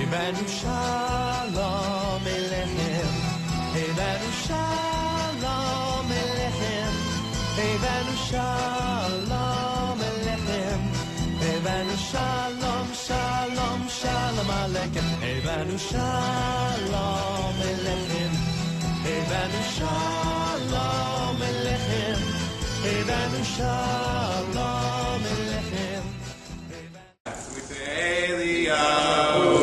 Hebanu Shalom Elechem, Hebanu Shalom Elechem, Hebanu Shalom Elechem, Hebanu Shalom, Shalom, Shalom Alechem, Hebanu Shalom Elechem, Hebanu Shalom Elechem, Hebanu Shalom Elechem. With Eliyahu.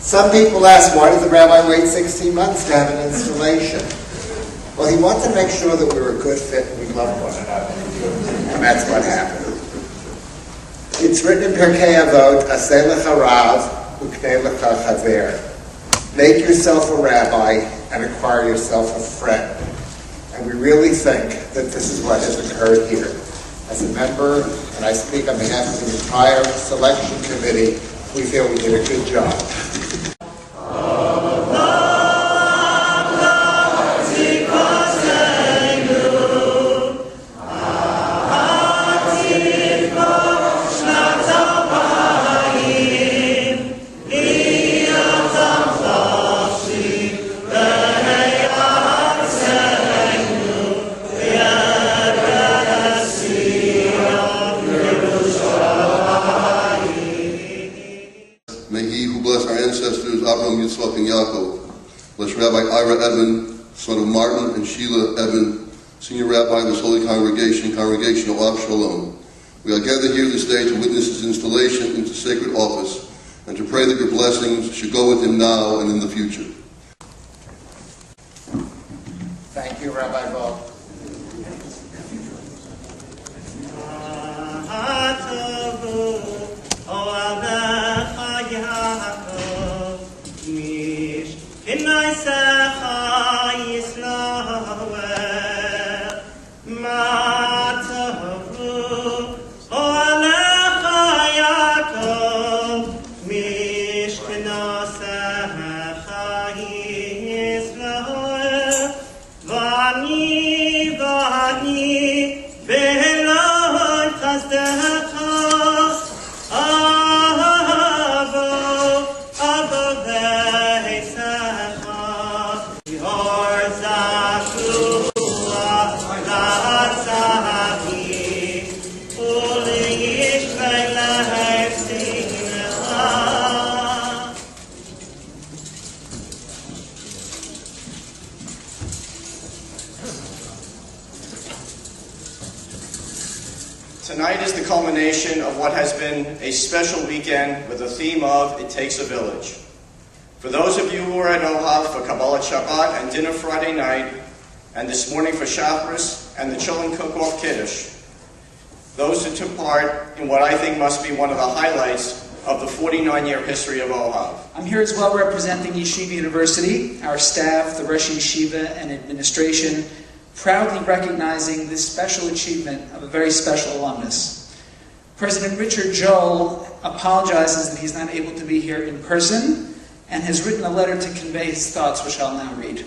Some people ask, why did the rabbi wait 16 months to have an installation? Well, he wanted to make sure that we were a good fit and we loved one another. And that's what happened. It's written in Pirkei Avot, Aseh lecha rav, uknei lecha chaver. Make yourself a rabbi and acquire yourself a friend. And we really think that this is what has occurred here. As a member, and I speak on behalf of the entire selection committee, we feel we did a good job. Bless Rabbi Ira Ebbin, son of Martin and Sheila Ebbin, Senior Rabbi of this Holy Congregation, Congregation Ohav Sholom. We are gathered here this day to witness his installation into sacred office and to pray that your blessings should go with him now and in the future. Thank you, Rabbi Bob. Tonight is the culmination of what has been a special weekend with the theme of It Takes a Village. For those of you who are at Ohav for Kabbalah Shabbat and dinner Friday night, and this morning for Shacharis and the children cook-off Kiddush, those who took part in what I think must be one of the highlights of the 49-year history of Ohav. I'm here as well representing Yeshiva University, our staff, the Rosh Yeshiva, and administration, proudly recognizing this special achievement of a very special alumnus. President Richard Joel apologizes that he's not able to be here in person and has written a letter to convey his thoughts, which I'll now read.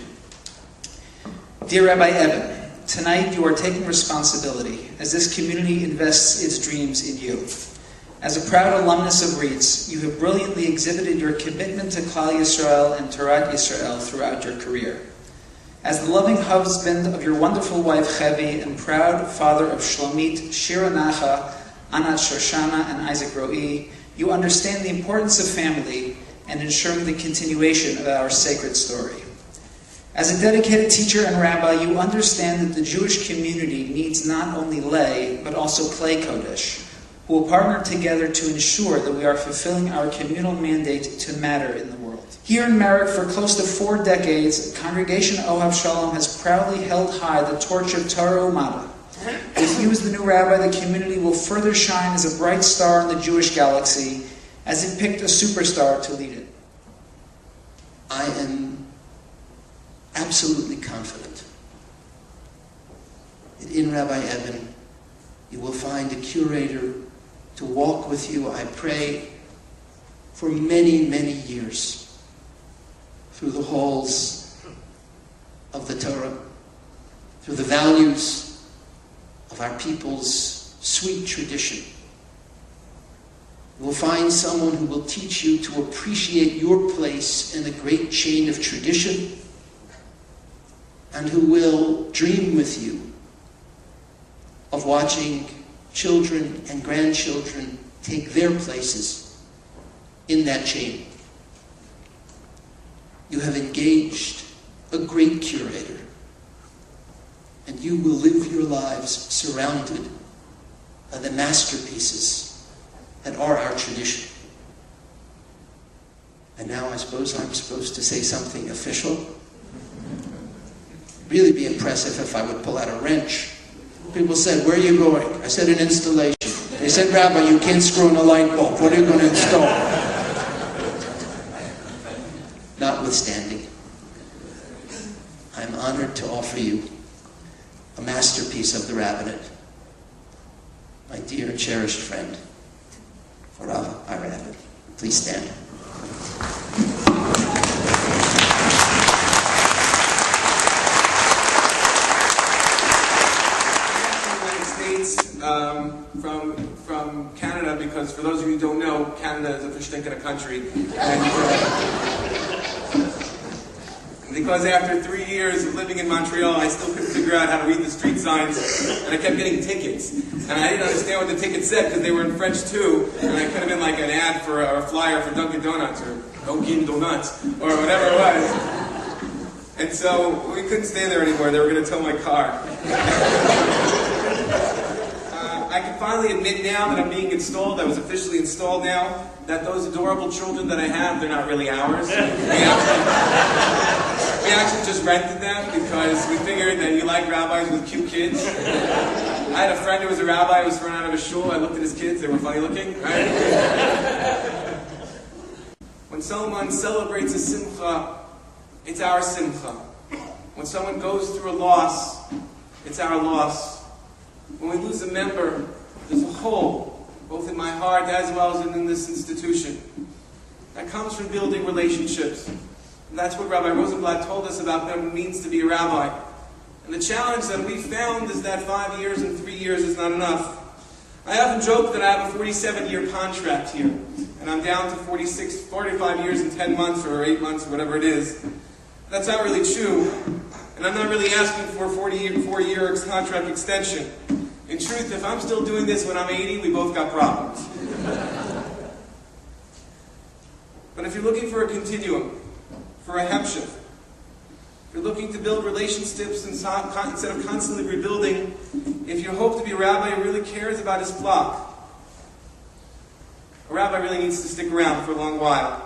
Dear Rabbi Ebbin, tonight you are taking responsibility as this community invests its dreams in you. As a proud alumnus of REITs, you have brilliantly exhibited your commitment to Klal Yisrael and Torah Yisrael throughout your career. As the loving husband of your wonderful wife Qhay and proud father of Shlomit, Shira Nacha, Anat Shoshana, and Isaac Ro'i, you understand the importance of family and ensuring the continuation of our sacred story. As a dedicated teacher and rabbi, you understand that the Jewish community needs not only lay, but also Klei Kodesh, who will partner together to ensure that we are fulfilling our communal mandate to matter in the world. Here in Merrick, for close to 4 decades, Congregation Ohav Sholom has proudly held high the torch of Torah Umada. With you as the new rabbi, the community will further shine as a bright star in the Jewish galaxy, as it picked a superstar to lead it. I am absolutely confident that in Rabbi Ebbin you will find a curator to walk with you, I pray, for many, many years. through the halls of the Torah, through the values of our people's sweet tradition. You will find someone who will teach you to appreciate your place in the great chain of tradition, and who will dream with you of watching children and grandchildren take their places in that chain. You have engaged a great curator, and you will live your lives surrounded by the masterpieces that are our tradition. And now I suppose I'm supposed to say something official. Really be impressive if I would pull out a wrench. People said, "Where are you going?" I said, "An installation." They said, "Rabbi, you can't screw in a light bulb. What are you going to install?" Notwithstanding, I'm honored to offer you a masterpiece of the rabbinate, my dear and cherished friend, Rabbi Ira Ebbin. Please stand. From Canada, because for those of you who don't know, Canada is a fish-stinking country. And because after 3 years of living in Montreal, I still couldn't figure out how to read the street signs, and I kept getting tickets. And I didn't understand what the tickets said, because they were in French too, and I could have been like an ad for a flyer for Dunkin' Donuts, or Dunkin' Donuts, or whatever it was. And so we couldn't stay there anymore. They were going to tow my car. I can finally admit now that I'm being installed, I was officially installed now, that those adorable children that I have, they're not really ours. We actually just rented them because we figured that you like rabbis with cute kids. I had a friend who was a rabbi who was thrown out of his shul. I looked at his kids, they were funny looking, right? When someone celebrates a simcha, it's our simcha. When someone goes through a loss, it's our loss. When we lose a member, there's a hole, both in my heart as well as in this institution. That comes from building relationships. And that's what Rabbi Rosenblatt told us about what it means to be a rabbi. And the challenge that we found is that 5 years and 3 years is not enough. I often joke that I have a 47-year contract here, and I'm down to 45 years and 10 months or 8 months or whatever it is. That's not really true, and I'm not really asking for a 44-year contract extension. In truth, if I'm still doing this when I'm 80, we both got problems. But if you're looking for a continuum, for a hemshech, if you're looking to build relationships instead of constantly rebuilding, if you hope to be a rabbi who really cares about his flock, a rabbi really needs to stick around for a long while.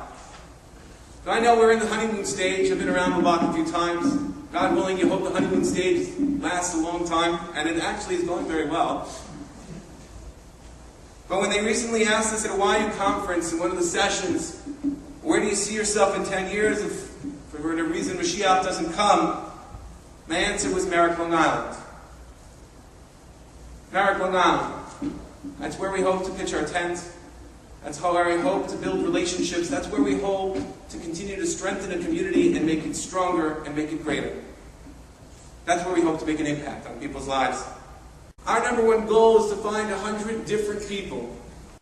So I know we're in the honeymoon stage. I've been around the block a few times. God willing, you hope the honeymoon stage lasts a long time, and it actually is going very well. But when they recently asked us at a YU conference in one of the sessions, where do you see yourself in 10 years if for whatever reason Mashiach doesn't come, my answer was Merrick, Long Island. Merrick, Long Island. That's where we hope to pitch our tent. That's how we hope to build relationships. That's where we hope to continue to strengthen a community and make it stronger and make it greater. That's where we hope to make an impact on people's lives. Our number one goal is to find 100 different people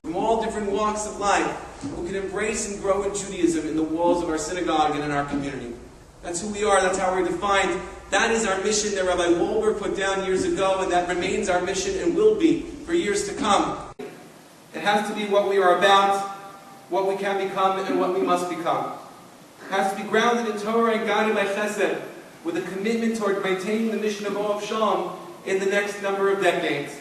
from all different walks of life who can embrace and grow in Judaism in the walls of our synagogue and in our community. That's who we are. That's how we're defined. That is our mission that Rabbi Wolber put down years ago, and that remains our mission and will be for years to come. It has to be what we are about, what we can become, and what we must become. It has to be grounded in Torah and guided by Chesed, with a commitment toward maintaining the mission of Ohav Sholom in the next number of decades.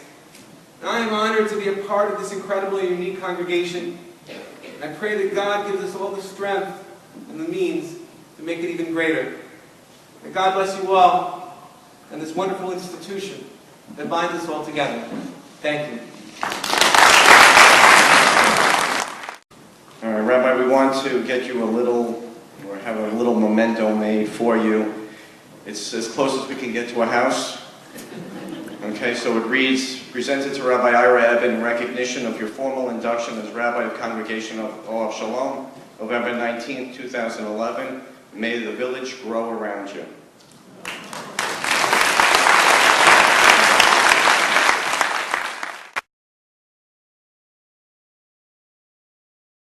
And I am honored to be a part of this incredibly unique congregation. And I pray that God gives us all the strength and the means to make it even greater. May God bless you all and this wonderful institution that binds us all together. Thank you. All right, Rabbi, we want to get you have a little memento made for you. It's as close as we can get to a house. Okay, so it reads, presented to Rabbi Ira Ebbin in recognition of your formal induction as Rabbi of Congregation of Ohav Sholom, November 19, 2011. May the village grow around you.